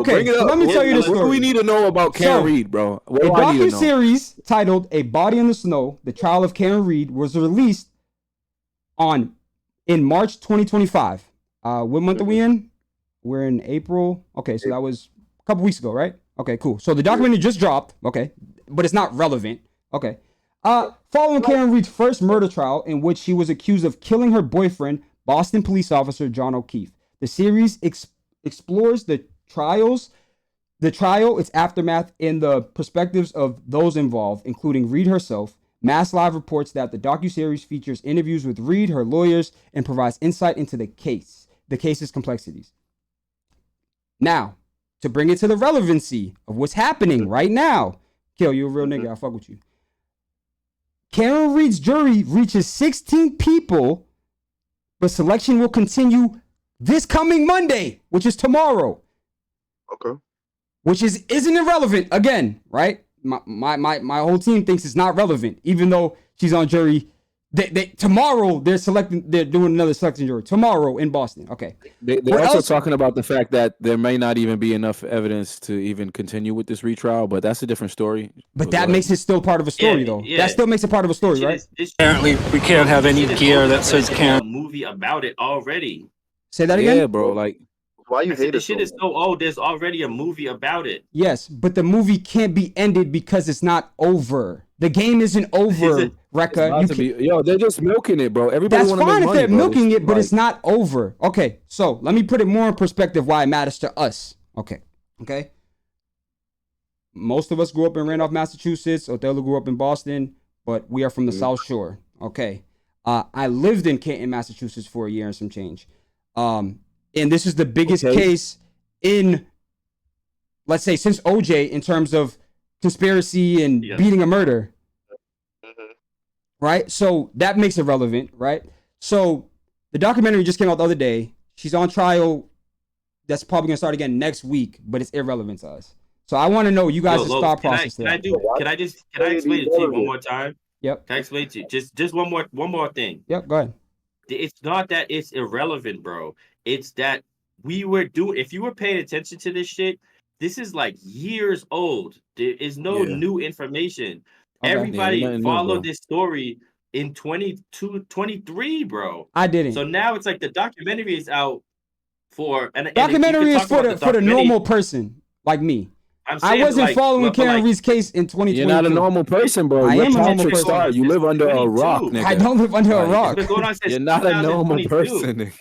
bro. Okay, Bring it up. let me tell you the What do story. we need to know about Karen Reed, bro? What A do I need to know? docuseries titled "A Body in the Snow: The Trial of Karen Reed" was released in March 2025. What month are we in? We're in April. Okay, so that was a couple weeks ago, right? Okay, cool. So the documentary just dropped. Okay, but it's not relevant. Okay. Following Karen Reed's first murder trial, in which she was accused of killing her boyfriend, Boston police officer John O'Keefe, the series explores the trial, its aftermath, and the perspectives of those involved, including Reed herself. Mass Live reports that the docuseries features interviews with Reed, her lawyers, and provides insight into the case's complexities. Now, to bring it to the relevancy of what's happening right now, Kill, you a real nigga, I fuck with you. Karen Reed's jury reaches 16 people, but selection will continue this coming Monday, which is tomorrow. Okay. Which isn't irrelevant again, right? My whole team thinks it's not relevant, even though she's on jury. Tomorrow they're doing another selection jury tomorrow in Boston. Okay. They're also talking about the fact that there may not even be enough evidence to even continue with this retrial, but that's a different story. But that makes it still part of a story, though. Yeah. That still makes it part of a story, right? Apparently, we can't have any gear that says a movie about it already. Say that again? Yeah, bro. Like, why you hate it? This shit is so old. There's already a movie about it. Yes, but the movie can't be ended because it's not over. The game isn't over, Rekka. They're just milking it, bro. Everybody that's fine if money, they're bro. milking it, but it's not over. Okay, so let me put it more in perspective why it matters to us. Okay. Most of us grew up in Randolph, Massachusetts. Othello grew up in Boston, but we are from the South Shore. Okay. I lived in Canton, Massachusetts for a year and some change. And this is the biggest case in, let's say, since OJ in terms of conspiracy and beating a murder. Right? So that makes it relevant, right? So the documentary just came out the other day. She's on trial. That's probably going to start again next week, but it's irrelevant to us. So I want to know you guys' thought process there. Can I explain it to you one more time? Yep. Can I explain it to you? Just one more thing. Yep, go ahead. It's not that it's irrelevant, bro. It's that if you were paying attention to this shit, this is like years old. There is no new information. Okay. Everybody followed this story in 23, bro. I didn't. So now it's like the documentary is out for documentary is for the normal person like me. I wasn't following Karen Reed's case in 2022. You're not a normal person, bro. I am a normal person. You live under a rock, nigga. I don't live under a rock. You're not a normal person.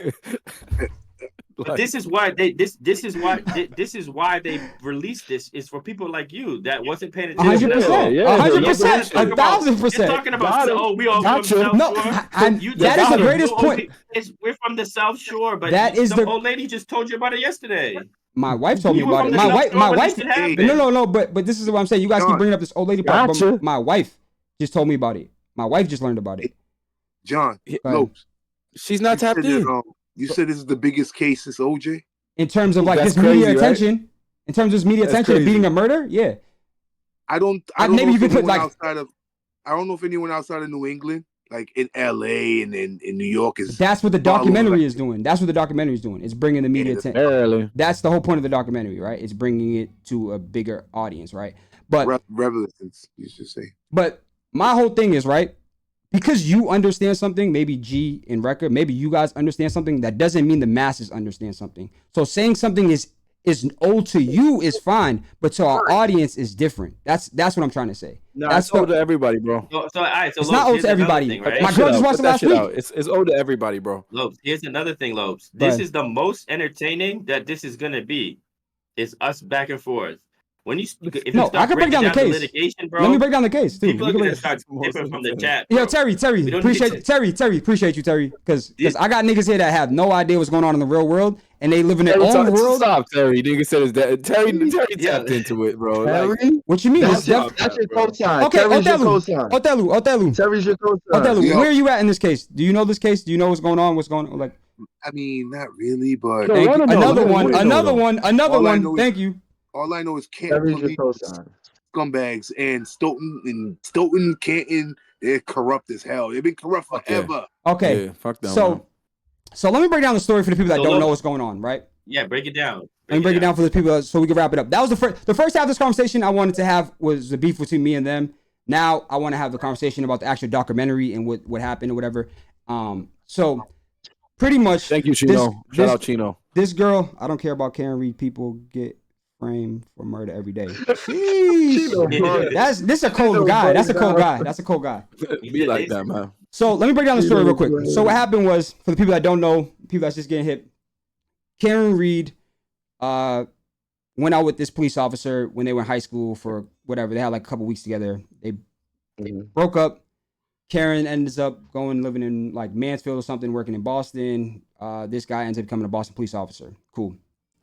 But this is why they released this is for people like you that wasn't paying attention. 100%, 100%, 1,000%. Talking about we all from the South Shore. That is the greatest point. We're from the South Shore, but that is the old lady just told you about it yesterday. My wife told me about it. My wife. No. But this is what I'm saying. You guys keep bringing up this old lady part. But my wife just told me about it. My wife just learned about it. John, Lopes, she's not tapped in. You said this is the biggest case since OJ? In terms of like this media attention? Right? In terms of this media attention of beating a murder? Yeah. I don't maybe you could put like I don't know if anyone outside of New England, like in LA and in New York is. That's what the documentary is doing. That's what the documentary is doing. It's bringing the media attention. That's the whole point of the documentary, right? It's bringing it to a bigger audience, right? But relevance, you should say. But my whole thing is, right, because you understand something, maybe G and Rekka, maybe you guys understand something, that doesn't mean the masses understand something. So saying something is old to you is fine, but to our audience is different. That's what I'm trying to say. No, that's old to everybody, bro. So it's not old to everybody. Thing, right? My girl just watched it last week. It's old to everybody, bro. Lopes, here's another thing, Lopes. This is the most entertaining that this is gonna be. It's us back and forth. I can break down the case. Bro, let me break down the case too. People are gonna start tipping from the chat. Yo, Terry, appreciate you, Terry, because I got niggas here that have no idea what's going on in the real world, and they live in their own world. Stop, Terry. Nigga said that. Terry tapped into it, bro. Terry? What you mean? That's your co-sign. Okay, Othello. Terry's your co-sign. Othello, where are you at in this case? Do you know this case? Do you know what's going on? Like, I mean, not really, but another one. Thank you. All I know is Canton scumbags and Stoughton, Canton, they're corrupt as hell. They've been corrupt forever. Okay. Yeah, fuck them. So let me break down the story for the people that don't know what's going on, right? Yeah, break it down. Let me break it down for the people so we can wrap it up. That was the first half of this conversation I wanted to have was the beef between me and them. Now I want to have the conversation about the actual documentary and what happened or whatever. So pretty much. Thank you, Chino. Shout out Chino. This girl, I don't care about Karen Reed. People get framed for murder every day. Sheesh. This a cold guy. That's a cold guy. That's a cold guy. Be like that, man. So let me break down the story real quick. So what happened was, for the people that don't know, people that's just getting hit, Karen Reed went out with this police officer when they were in high school for whatever. They had like a couple weeks together. They broke up. Karen ends up living in like Mansfield or something, working in Boston. This guy ends up becoming a Boston police officer. Cool.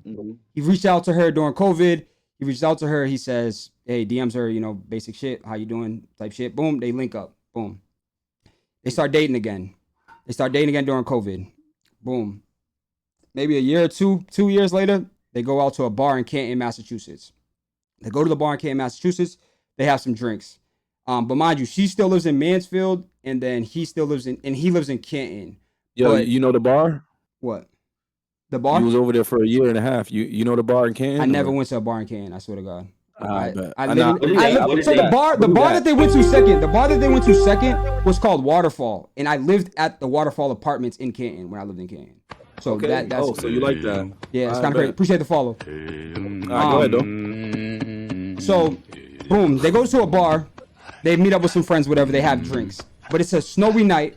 He reached out to her during COVID. He reached out to her. He says, hey, DMs her, basic shit. How you doing? Type shit. Boom. They link up. Boom. They start dating again. During COVID. Boom. Maybe a year or 2 years later, they go out to a bar in Canton, Massachusetts. They go to the bar in Canton, Massachusetts. They have some drinks. But mind you, she still lives in Mansfield, and then he lives in Canton. Yo, you know the bar? What? The bar? You was over there for a year and a half. You know the bar in Canton? I never went to a bar in Canton. I swear to God. So the bar that they went to second was called Waterfall, and I lived at the Waterfall Apartments in Canton when I lived in Canton. So okay. that's so you like that? Yeah, it's kind of great. Appreciate the follow. Go ahead though. So, boom, they go to a bar. They meet up with some friends, whatever. They have drinks, but it's a snowy night.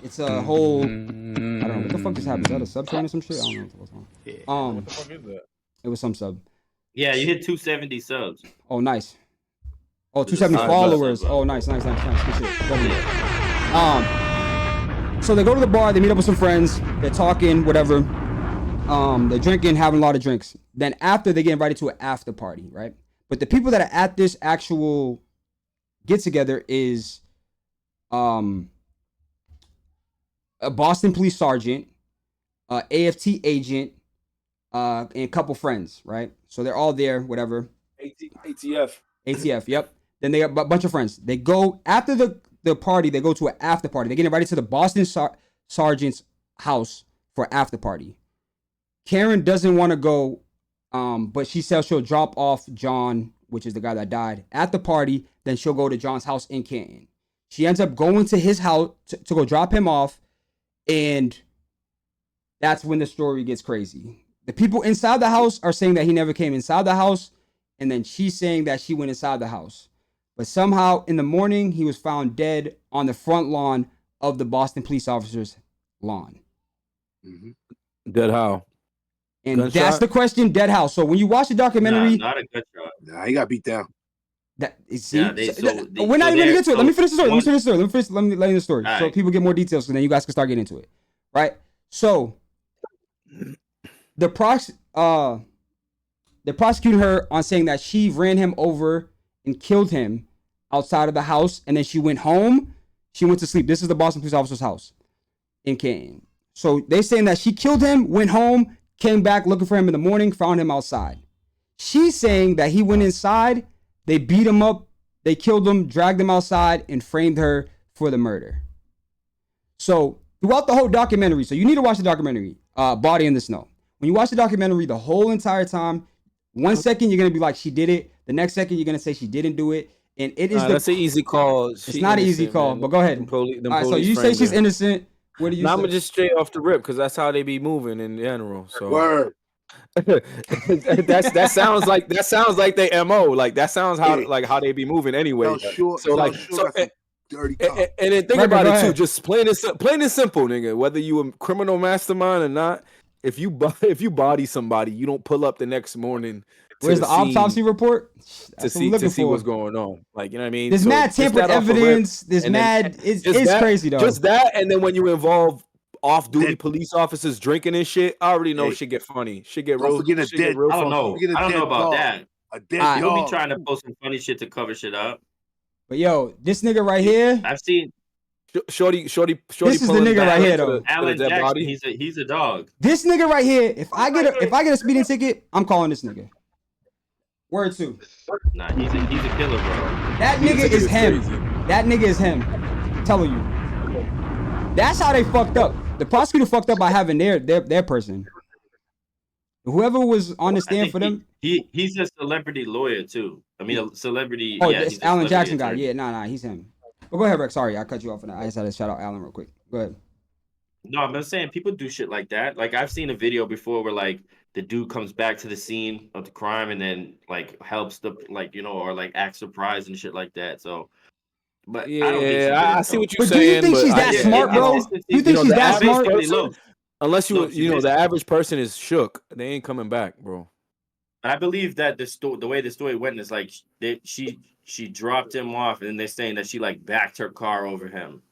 It's a whole. I don't know what the fuck just happened. Is that a sub train or some shit? I don't know what's going on. What the fuck is that? It was some sub. Yeah, you hit 270 subs. Oh, nice. Oh, 270 followers. Oh, nice. Good shit. So they go to the bar. They meet up with some friends. They're talking, whatever. They're drinking, having a lot of drinks. Then after, they get invited to an after party, right? But the people that are at this actual get together is a Boston police sergeant, AFT agent, and a couple friends, right? So they're all there, whatever. ATF, yep. Then they got a bunch of friends. They go after the party. They go to an after party. They get invited to the Boston sergeant's house for after party. Karen doesn't want to go, but she says she'll drop off John, which is the guy that died, at the party. Then she'll go to John's house in Canton. She ends up going to his house to go drop him off, and that's when the story gets crazy. The people inside the house are saying that he never came inside the house, and then she's saying that she went inside the house. But somehow in the morning, he was found dead on the front lawn of the Boston police officer's lawn. Dead how? And Gunshot? that's the question, dead how. So when you watch the documentary... Nah, not a gunshot. Nah, he got beat down. We're not even going to get to it. Let me finish the story. Let me lay in the story. All so right. people get more details, so then you guys can start getting into it. Right? So they're prosecuting her on saying that she ran him over and killed him outside of the house, and then she went home. She went to sleep. This is the Boston police officer's house in Canton. So they're saying that she killed him, went home, came back looking for him in the morning, found him outside. She's saying that he went inside, they beat him up, they killed him, dragged him outside, and framed her for the murder. So throughout the whole documentary, so you need to watch the documentary, Body in the Snow. When you watch the documentary the whole entire time, 1 second you're going to be like, she did it. The next second you're going to say she didn't do it. And it is that's an easy call. It's not an easy call, man. But go ahed. All right, so you say she's innocent. What do you say? I'm just straight off the rip because that's how they be moving in general. So Word. that sounds like they MO. Like that sounds how they be moving anyway. Dirty and then think about it too. Just plain and simple, nigga. Whether you a criminal mastermind or not, if you body somebody, you don't pull up the next morning. Where's the autopsy report? To see what's going on. Like, you know what I mean? There's mad tampered evidence. There's mad. It's crazy though. Just that, and then when you involve off-duty police officers drinking and shit, I already know shit get funny. Shit get real. I don't know about that. A dead You'll dog. be trying to post some funny shit to cover shit up. But yo, this nigga right here. I've seen. Shorty. This is the nigga right here though. Alan Jackson. He's a dog. This nigga right here. If I get a speeding ticket, I'm calling this nigga. Word 2. Nah, he's a killer, bro. That nigga is him. That nigga is him. I'm telling you. That's how they fucked up. The prosecutor fucked up by having their person. Whoever was on the stand for them. He's a celebrity lawyer too. I mean, a celebrity. Oh, yeah, this Alan Jackson guy. Yeah, nah, he's him. But go ahead, Rex. Sorry, I cut you off on that. I just had to shout out Alan real quick. Go ahead. No, I'm just saying people do shit like that. Like I've seen a video before where like the dude comes back to the scene of the crime and then like helps the or like acts surprised and shit like that. So, but Yeah, I don't think I see what you're saying. Do you think she's that smart, bro? Do you think she's that smart? Unless the average person is shook, they ain't coming back, bro. I believe that the way the story went is like she dropped him off, and then they're saying that she like backed her car over him.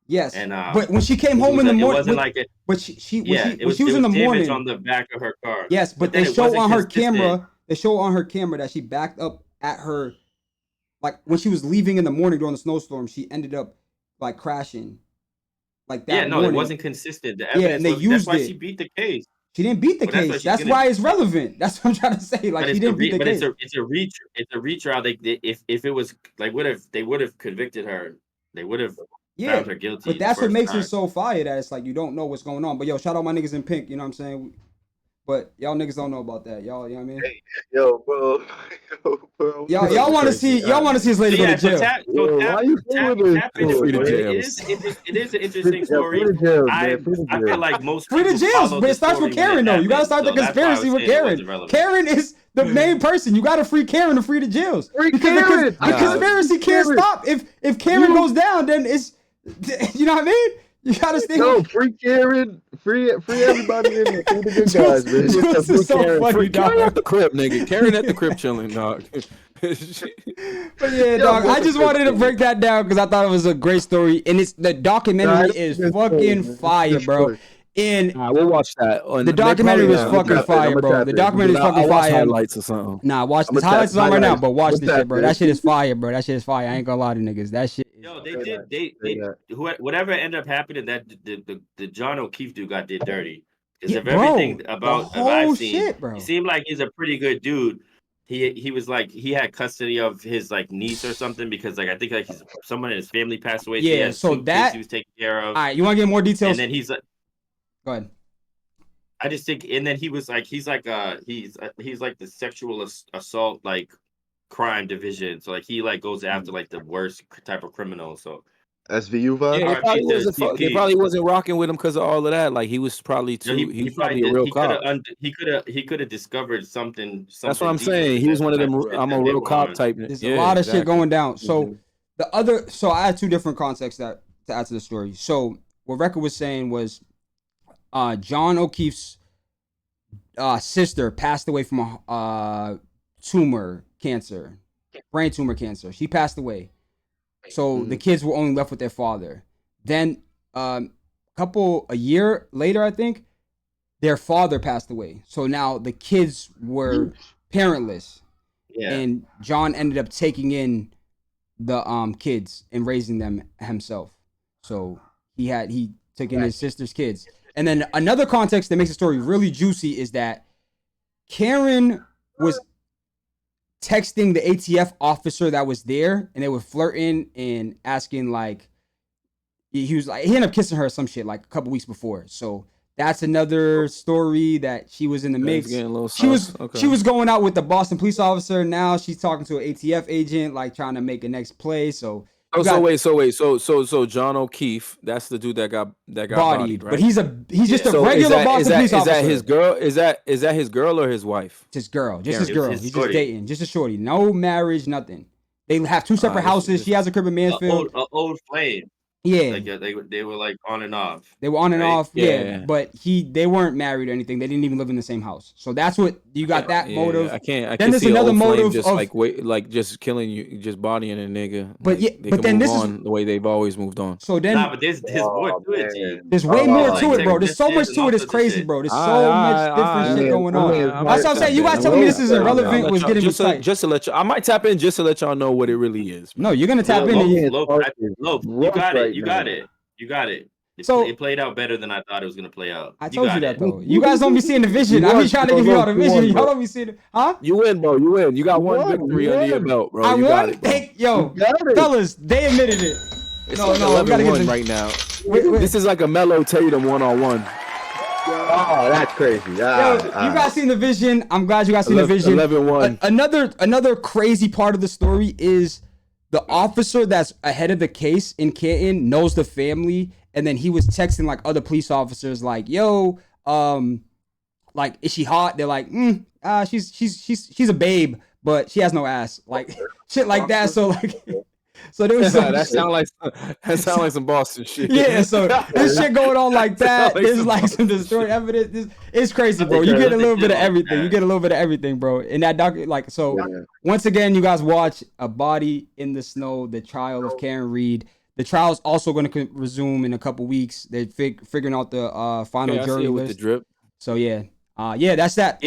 Yes, and but when she came home in the morning, it wasn't like it. But she was in the morning on the back of her car. Yes, but they show on her camera. They show on her camera that she backed up at her, like when she was leaving in the morning during the snowstorm. She ended up like crashing, like that. Yeah, no, morning. It wasn't consistent. The evidence and they used that's why it. she beat the case. She didn't beat the case. That's why it's relevant. That's what I'm trying to say. Like she didn't beat the case. It's a retrial. If it was like they would have convicted her. They would have found her guilty. But that's what makes it so fire that it's like you don't know what's going on. But yo, shout out my niggas in pink. You know what I'm saying? But y'all niggas don't know about that. Y'all, you know what I mean? Hey, yo, bro. Y'all want to see his lady go to jail. Why you it is an interesting story. I feel like most free to jails, but it starts with Karen though. You gotta start the conspiracy with Karen. Karen is the main person. You gotta free Karen to free the jails. Because the conspiracy can't stop. If Karen goes down, then it's you know what I mean? You gotta stay. No, free Karen, free everybody in there. Free the good guys, man. This is so funny, dog. Karen at the crib, nigga. Karen at the crib chilling, dog. But yeah, dog. I just wanted to break that down because I thought it was a great story, and the documentary is fucking fire, bro. And we'll watch that. The documentary was fucking fire, bro. The documentary is fucking fire. Highlights or something. Nah, watch the highlights is on right now, but watch this shit, bro. That shit is fire, bro. That shit is fire. I ain't gonna lie to niggas. That shit. Yo, whatever ended up happening, that the John O'Keefe dude did dirty. Because of everything about I've seen, shit, bro. He seemed like he's a pretty good dude. He was like he had custody of his like niece or something because like I think like someone in his family passed away. Yeah, so that he was taking care of. All right, you want to get more details? And then he's like, go ahead. I just think, and then he was like, he's like the sexual assault like crime division. So like he like goes after like the worst type of criminal. So SVU vibe. Yeah, they probably wasn't rocking with him because of all of that. Like he was probably he's probably a real cop. He could have discovered something. That's what I'm saying. He was one of them. I'm a real cop type. There's a lot of shit going down. So I had two different contexts to add to the story. So what Rekha was saying was, John O'Keefe's sister passed away from a brain tumor cancer. She passed away. So the kids were only left with their father. Then a year later, I think, their father passed away. So now the kids were parentless. Yeah. And John ended up taking in the kids and raising them himself. So he took in his sister's kids. And then another context that makes the story really juicy is that Karen was texting the ATF officer that was there, and they were flirting and asking like, he ended up kissing her or some shit like a couple weeks before. So that's another story that she was in the mix. She was going out with the Boston police officer. Now she's talking to an ATF agent, like trying to make a next play. So John O'Keefe, that's the dude that got bodied, right? But he's just a regular Boston police officer. Is that his girl? Is that his girl or his wife? His girl. He's just dating, just a shorty. No marriage, nothing. They have two separate houses. She has a crib in Mansfield. Old flame. Yeah, they were like on and off. They were on and off. Yeah, but they weren't married or anything. They didn't even live in the same house. So that's what you got. That motive. I can't. Then there's another motive just like just killing you, just bodying a nigga. But but then this is the way they've always moved on. So then, but there's more to it. G. There's way more to it, bro. There's so much to it. It's crazy, bro. There's so much different shit going on. That's what I'm saying. You guys telling me this is irrelevant was getting me tight. Just to let you, I might tap in just to let y'all know what it really is. No, you're gonna tap in. You got it. You got it. So it played out better than I thought it was gonna play out. I told you that though. You guys don't be seeing the vision. I be trying to give you all the vision. Y'all don't be seeing it. Huh? You win, bro. You win. You got one victory under your belt, bro. I won. Yo, fellas, they admitted it. No, we gotta get right now. This is like a Mellow Tatum 1-on-1. Oh, that's crazy. Yo, you guys seen the vision. I'm glad you guys seen the vision. 11-1. Another crazy part of the story is the officer that's ahead of the case in Canton knows the family, and then he was texting like other police officers like, yo, like, is she hot? They're like, she's a babe, but she has no ass. Like shit like that. So like so there was that sound like some Boston shit. Yeah, so this shit going on like that. There's like some destroyed evidence. It's crazy, bro. You get a little bit of everything. You get a little bit of everything, bro. In that doc, like, so once again, you guys watch A Body in the Snow, the trial of Karen Reed. The trial is also going to resume in a couple weeks. They're figuring out the final jury with list. the drip. So yeah, that's that.